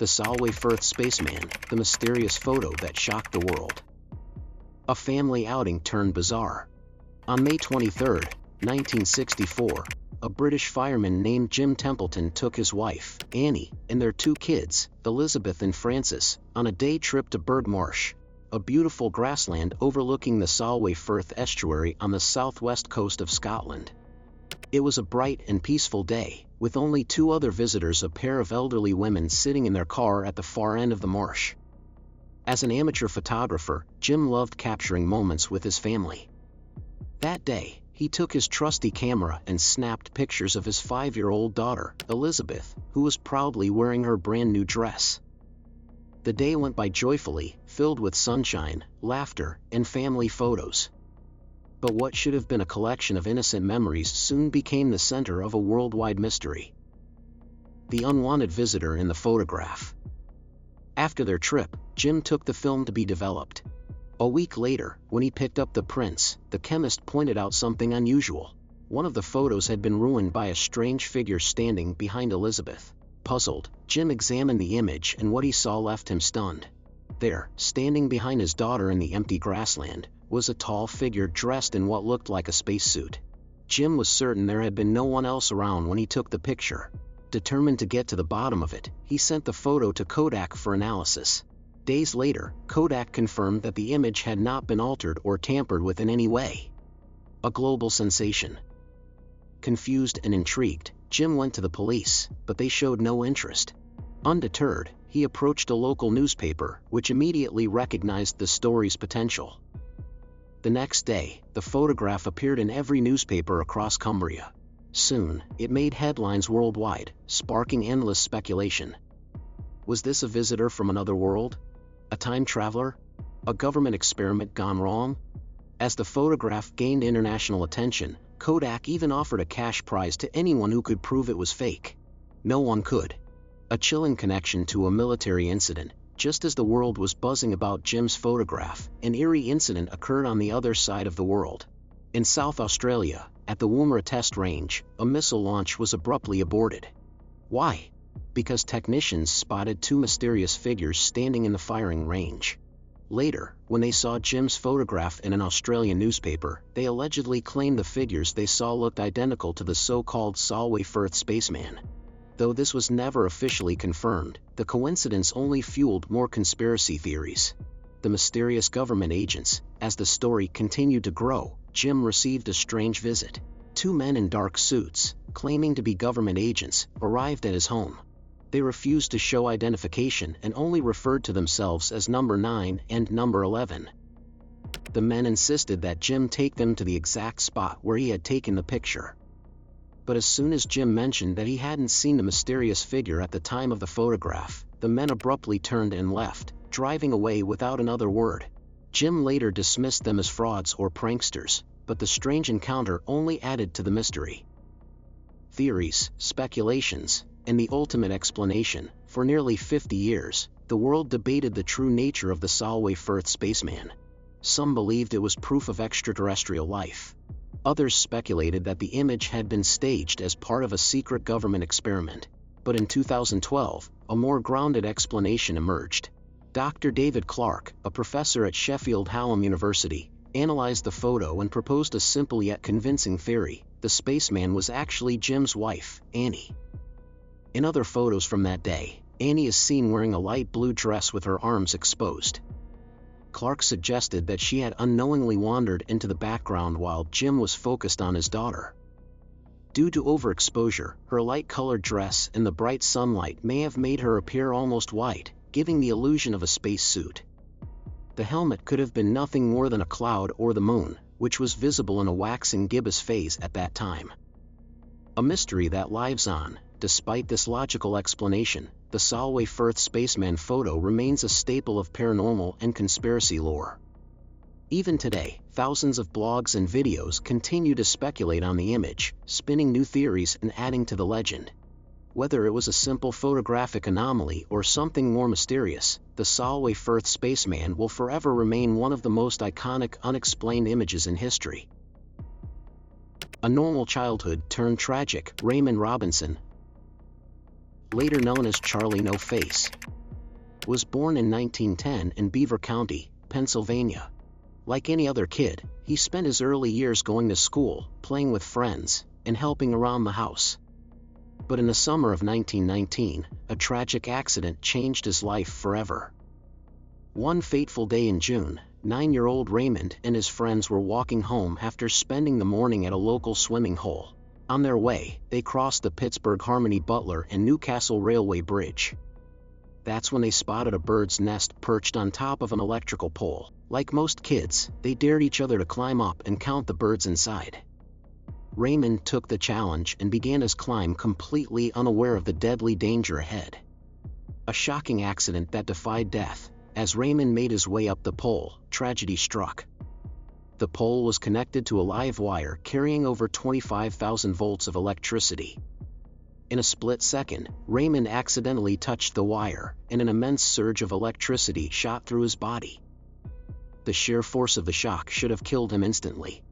The Solway Firth Spaceman, the mysterious photo that shocked the world. A family outing turned bizarre. On May 23, 1964, a British fireman named Jim Templeton took his wife, Annie, and their two kids, Elizabeth and Francis, on a day trip to Burgh Marsh, a beautiful grassland overlooking the Solway Firth estuary on the southwest coast of Scotland. It was a bright and peaceful day, with only two other visitors, a pair of elderly women sitting in their car at the far end of the marsh. As an amateur photographer, Jim loved capturing moments with his family. That day, he took his trusty camera and snapped pictures of his 5-year-old daughter, Elizabeth, who was proudly wearing her brand new dress. The day went by joyfully, filled with sunshine, laughter, and family photos. But what should have been a collection of innocent memories soon became the center of a worldwide mystery. The unwanted visitor in the photograph. After their trip, Jim took the film to be developed. A week later, when he picked up the prints, the chemist pointed out something unusual. One of the photos had been ruined by a strange figure standing behind Elizabeth. Puzzled, Jim examined the image, and what he saw left him stunned. There, standing behind his daughter in the empty grassland, was a tall figure dressed in what looked like a spacesuit. Jim was certain there had been no one else around when he took the picture. Determined to get to the bottom of it, he sent the photo to Kodak for analysis. Days later, Kodak confirmed that the image had not been altered or tampered with in any way. A global sensation. Confused and intrigued, Jim went to the police, but they showed no interest. Undeterred, he approached a local newspaper, which immediately recognized the story's potential. The next day, the photograph appeared in every newspaper across Cumbria. Soon, it made headlines worldwide, sparking endless speculation. Was this a visitor from another world? A time traveler? A government experiment gone wrong? As the photograph gained international attention, Kodak even offered a cash prize to anyone who could prove it was fake. No one could. A chilling connection to a military incident. Just as the world was buzzing about Jim's photograph, an eerie incident occurred on the other side of the world. In South Australia, at the Woomera test range, a missile launch was abruptly aborted. Why? Because technicians spotted two mysterious figures standing in the firing range. Later, when they saw Jim's photograph in an Australian newspaper, they allegedly claimed the figures they saw looked identical to the so-called Solway Firth Spaceman. Though this was never officially confirmed, the coincidence only fueled more conspiracy theories. The mysterious government agents. As the story continued to grow, Jim received a strange visit. Two men in dark suits, claiming to be government agents, arrived at his home. They refused to show identification and only referred to themselves as Number 9 and Number 11. The men insisted that Jim take them to the exact spot where he had taken the picture. But as soon as Jim mentioned that he hadn't seen the mysterious figure at the time of the photograph, the men abruptly turned and left, driving away without another word. Jim later dismissed them as frauds or pranksters, but the strange encounter only added to the mystery. Theories, speculations, and the ultimate explanation. For nearly 50 years, the world debated the true nature of the Solway Firth Spaceman. Some believed it was proof of extraterrestrial life. Others speculated that the image had been staged as part of a secret government experiment. But in 2012, a more grounded explanation emerged. Dr. David Clark, a professor at Sheffield Hallam University, analyzed the photo and proposed a simple yet convincing theory. The spaceman was actually Jim's wife, Annie. In other photos from that day, Annie is seen wearing a light blue dress with her arms exposed. Clark suggested that she had unknowingly wandered into the background while Jim was focused on his daughter. Due to overexposure, her light-colored dress in the bright sunlight may have made her appear almost white, giving the illusion of a spacesuit. The helmet could have been nothing more than a cloud or the moon, which was visible in a waxing gibbous phase at that time. A mystery that lives on. Despite this logical explanation, the Solway Firth Spaceman photo remains a staple of paranormal and conspiracy lore. Even today, thousands of blogs and videos continue to speculate on the image, spinning new theories and adding to the legend. Whether it was a simple photographic anomaly or something more mysterious, the Solway Firth Spaceman will forever remain one of the most iconic unexplained images in history. A normal childhood turned tragic. Raymond Robinson, later known as Charlie No Face, was born in 1910 in Beaver County, Pennsylvania. Like any other kid, he spent his early years going to school, playing with friends, and helping around the house. But in the summer of 1919, a tragic accident changed his life forever. One fateful day in June, 9-year-old Raymond and his friends were walking home after spending the morning at a local swimming hole. On their way, they crossed the Pittsburgh Harmony Butler and Newcastle Railway Bridge. That's when they spotted a bird's nest perched on top of an electrical pole. Like most kids, they dared each other to climb up and count the birds inside. Raymond took the challenge and began his climb completely unaware of the deadly danger ahead. A shocking accident that defied death. As Raymond made his way up the pole, tragedy struck. The pole was connected to a live wire carrying over 25,000 volts of electricity. In a split second, Raymond accidentally touched the wire, and an immense surge of electricity shot through his body. The sheer force of the shock should have killed him instantly.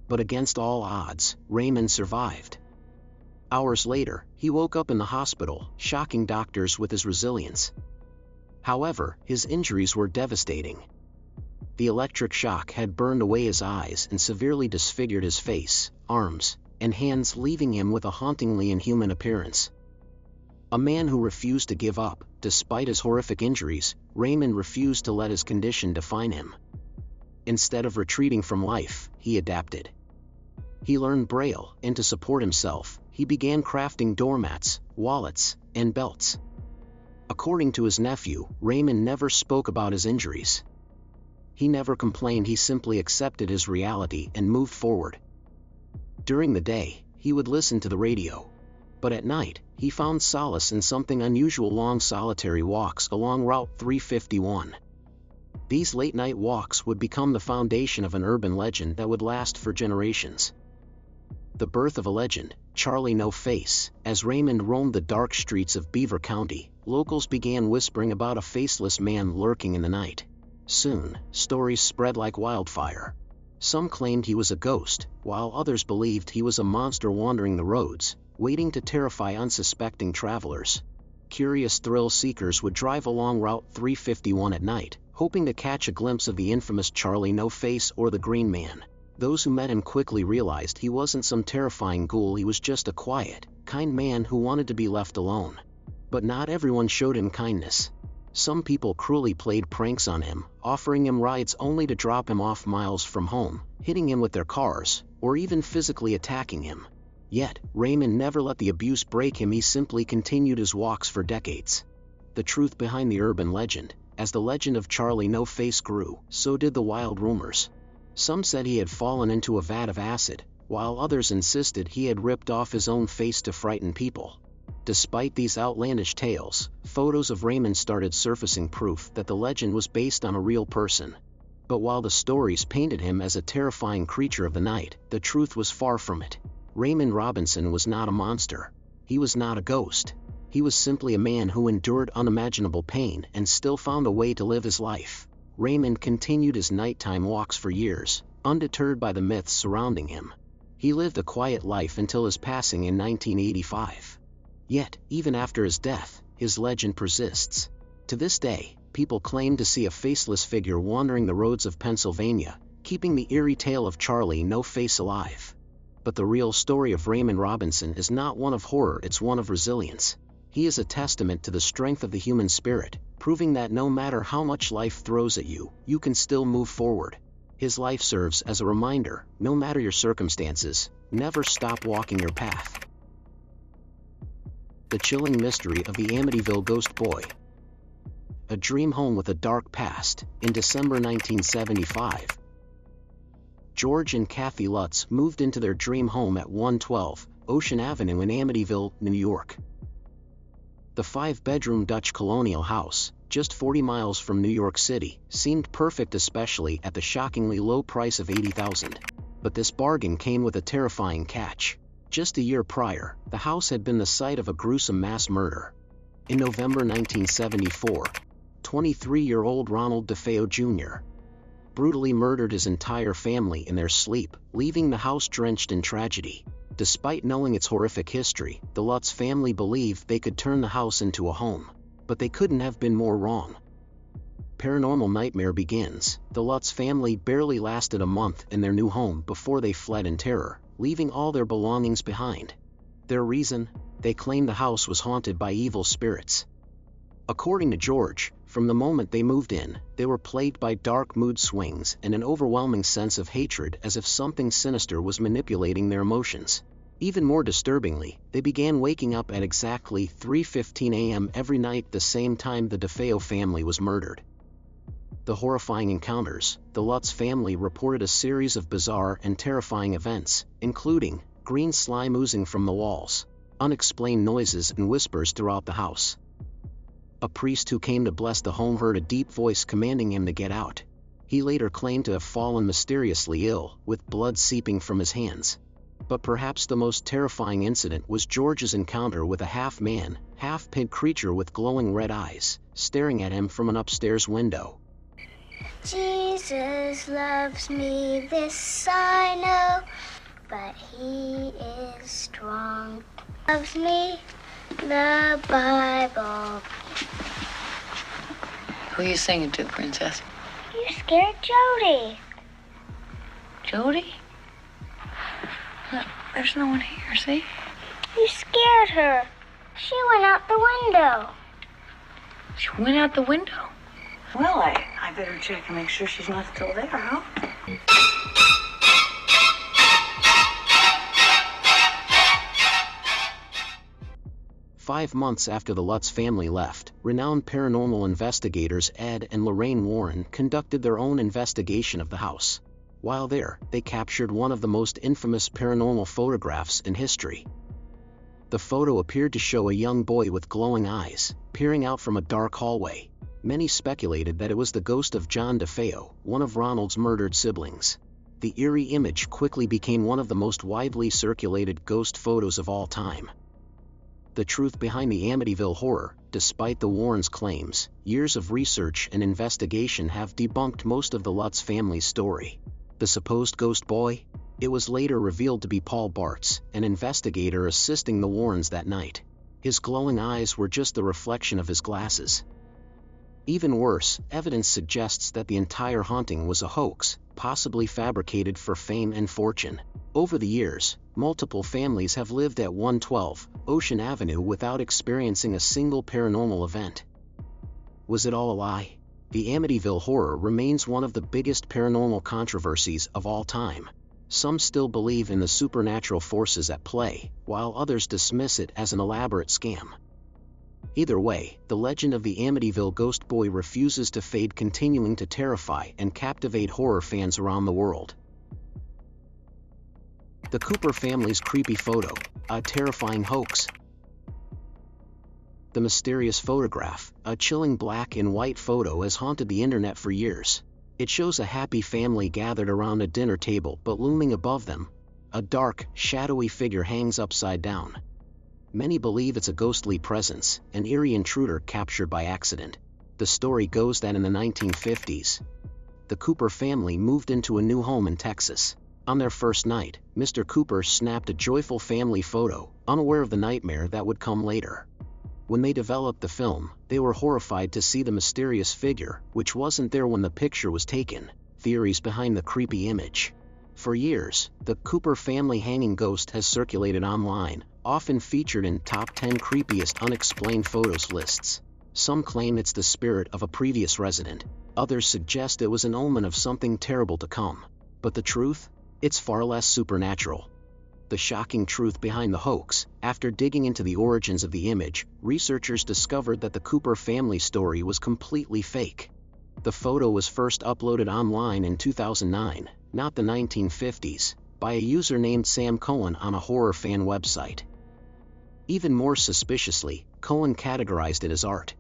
But against all odds, Raymond survived. Hours later, he woke up in the hospital, shocking doctors with his resilience. However, his injuries were devastating. The electric shock had burned away his eyes and severely disfigured his face, arms, and hands, leaving him with a hauntingly inhuman appearance. A man who refused to give up, despite his horrific injuries, Raymond refused to let his condition define him. Instead of retreating from life, he adapted. He learned Braille, and to support himself, he began crafting doormats, wallets, and belts. According to his nephew, Raymond never spoke about his injuries. He never complained, he simply accepted his reality and moved forward. During the day, he would listen to the radio. But at night, he found solace in something unusual: long solitary walks along Route 351. These late-night walks would become the foundation of an urban legend that would last for generations. The birth of a legend, Charlie No Face. As Raymond roamed the dark streets of Beaver County, locals began whispering about a faceless man lurking in the night. Soon, stories spread like wildfire. Some claimed he was a ghost, while others believed he was a monster wandering the roads, waiting to terrify unsuspecting travelers. Curious thrill seekers would drive along Route 351 at night, hoping to catch a glimpse of the infamous Charlie No Face or the Green Man. Those who met him quickly realized he wasn't some terrifying ghoul, he was just a quiet, kind man who wanted to be left alone. But not everyone showed him kindness. Some people cruelly played pranks on him, offering him rides only to drop him off miles from home, hitting him with their cars, or even physically attacking him. Yet, Raymond never let the abuse break him, he simply continued his walks for decades. The truth behind the urban legend: as the legend of Charlie No Face grew, so did the wild rumors. Some said he had fallen into a vat of acid, while others insisted he had ripped off his own face to frighten people. Despite these outlandish tales, photos of Raymond started surfacing, proof that the legend was based on a real person. But while the stories painted him as a terrifying creature of the night, the truth was far from it. Raymond Robinson was not a monster. He was not a ghost. He was simply a man who endured unimaginable pain and still found a way to live his life. Raymond continued his nighttime walks for years, undeterred by the myths surrounding him. He lived a quiet life until his passing in 1985. Yet, even after his death, his legend persists. To this day, people claim to see a faceless figure wandering the roads of Pennsylvania, keeping the eerie tale of Charlie No Face alive. But the real story of Raymond Robinson is not one of horror, it's one of resilience. He is a testament to the strength of the human spirit, proving that no matter how much life throws at you, you can still move forward. His life serves as a reminder: no matter your circumstances, never stop walking your path. The chilling mystery of the Amityville Ghost Boy. A dream home with a dark past. In December 1975, George and Kathy Lutz moved into their dream home at 112 Ocean Avenue in Amityville, New York. The 5-bedroom Dutch colonial house, just 40 miles from New York City, seemed perfect, especially at the shockingly low price of $80,000. But this bargain came with a terrifying catch. Just a year prior, the house had been the site of a gruesome mass murder. In November 1974, 23-year-old Ronald DeFeo Jr. brutally murdered his entire family in their sleep, leaving the house drenched in tragedy. Despite knowing its horrific history, the Lutz family believed they could turn the house into a home. but they couldn't have been more wrong. Paranormal nightmare begins. The Lutz family barely lasted a month in their new home before they fled in terror, leaving all their belongings behind. Their reason? They claimed the house was haunted by evil spirits. According to George, from the moment they moved in, they were plagued by dark mood swings and an overwhelming sense of hatred, as if something sinister was manipulating their emotions. Even more disturbingly, they began waking up at exactly 3:15 a.m. every night, the same time the DeFeo family was murdered. The horrifying encounters. The Lutz family reported a series of bizarre and terrifying events, including green slime oozing from the walls, unexplained noises and whispers throughout the house. A priest who came to bless the home heard a deep voice commanding him to get out. He later claimed to have fallen mysteriously ill, with blood seeping from his hands. But perhaps the most terrifying incident was George's encounter with a half-man, half-pig creature with glowing red eyes, staring at him from an upstairs window. Jesus loves me, this I know, but he is strong. Loves me, the Bible. Who are you singing to, Princess? You scared Jody. Jody? Look, there's no one here, see? You scared her. She went out the window. She went out the window? Well, I better check and make sure she's not still there, huh? 5 months after the Lutz family left, renowned paranormal investigators Ed and Lorraine Warren conducted their own investigation of the house. While there, they captured one of the most infamous paranormal photographs in history. The photo appeared to show a young boy with glowing eyes, peering out from a dark hallway. Many speculated that it was the ghost of John DeFeo, one of Ronald's murdered siblings. The eerie image quickly became one of the most widely circulated ghost photos of all time. The truth behind the Amityville horror. Despite the Warrens' claims, years of research and investigation have debunked most of the Lutz family's story. The supposed ghost boy? It was later revealed to be Paul Bartz, an investigator assisting the Warrens that night. His glowing eyes were just the reflection of his glasses. Even worse, evidence suggests that the entire haunting was a hoax, possibly fabricated for fame and fortune. Over the years, multiple families have lived at 112 Ocean Avenue without experiencing a single paranormal event. Was it all a lie? The Amityville horror remains one of the biggest paranormal controversies of all time. Some still believe in the supernatural forces at play, while others dismiss it as an elaborate scam. Either way, the legend of the Amityville ghost boy refuses to fade, continuing to terrify and captivate horror fans around the world. The Cooper family's creepy photo, a terrifying hoax. The mysterious photograph, a chilling black and white photo, has haunted the internet for years. It shows a happy family gathered around a dinner table, but looming above them, a dark, shadowy figure hangs upside down. Many believe it's a ghostly presence, an eerie intruder captured by accident. The story goes that in the 1950s, the Cooper family moved into a new home in Texas. On their first night, Mr. Cooper snapped a joyful family photo, unaware of the nightmare that would come later. When they developed the film, they were horrified to see the mysterious figure, which wasn't there when the picture was taken. Theories behind the creepy image. For years, the Cooper family hanging ghost has circulated online, often featured in top 10 creepiest unexplained photos lists. Some claim it's the spirit of a previous resident. Others suggest it was an omen of something terrible to come. But the truth? It's far less supernatural. The shocking truth behind the hoax. After digging into the origins of the image, researchers discovered that the Cooper family story was completely fake. The photo was first uploaded online in 2009, not the 1950s, by a user named Sam Cohen on a horror fan website. Even more suspiciously, Cohen categorized it as art.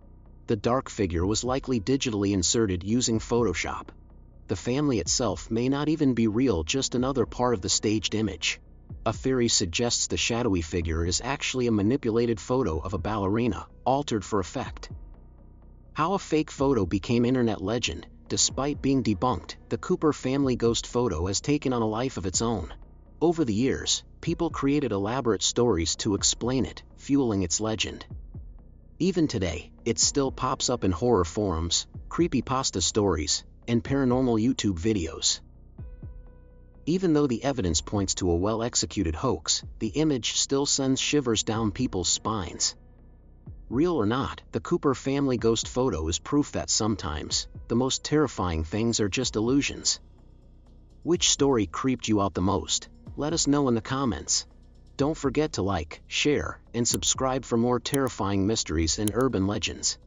The dark figure was likely digitally inserted using Photoshop. The family itself may not even be real, just another part of the staged image. A theory suggests the shadowy figure is actually a manipulated photo of a ballerina, altered for effect. How a fake photo became internet legend. Despite being debunked, the Cooper family ghost photo has taken on a life of its own. Over the years, people created elaborate stories to explain it, fueling its legend. Even today, it still pops up in horror forums, creepypasta stories, and paranormal YouTube videos. Even though the evidence points to a well-executed hoax, the image still sends shivers down people's spines. Real or not, the Cooper family ghost photo is proof that sometimes, the most terrifying things are just illusions. Which story creeped you out the most? Let us know in the comments. Don't forget to like, share, and subscribe for more terrifying mysteries and urban legends.